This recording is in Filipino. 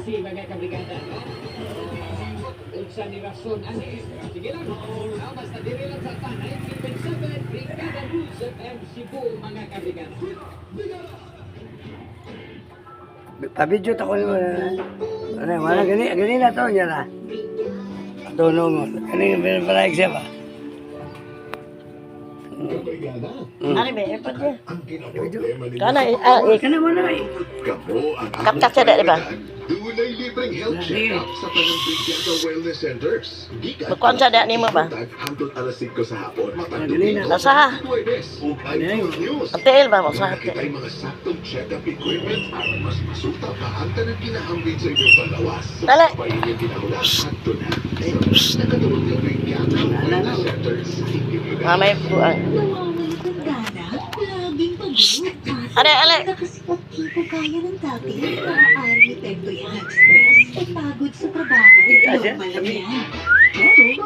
si mga kabrigada, no? Unsa ni rason ani? Sige lang. Basta diri lang sa tanay, 7 Brigada Rules FM Cebu, mga kabrigada. Pabidyo ta ko ni wala gani na to niya na. Tulong kani para siya ba. Ano ba? Epot niya. Kana Kana mo na eh. kaptak siya di ba? Dunay libreng health check-up sa Panambigan sa Wellness Centers. Magkuhan sa daan nimo ba? Hangtod alas 5 sa hapon. Nasa ha? Ang tiil ba mo sa Kita yung mga saktong check-up equipment para mas masuta pa ang tanang kinahambing sa inyong palawas. Dali. Pahinga kinahula sakto na. Nakatulog ng Brigada Wellness Centers. Mamay buang. Laging pag-iingat. Ale. Kasi pag di ko kaya ng dati, maaari epekto yan ng stress at pagod sa trabaho. Normal lang yan. Pero,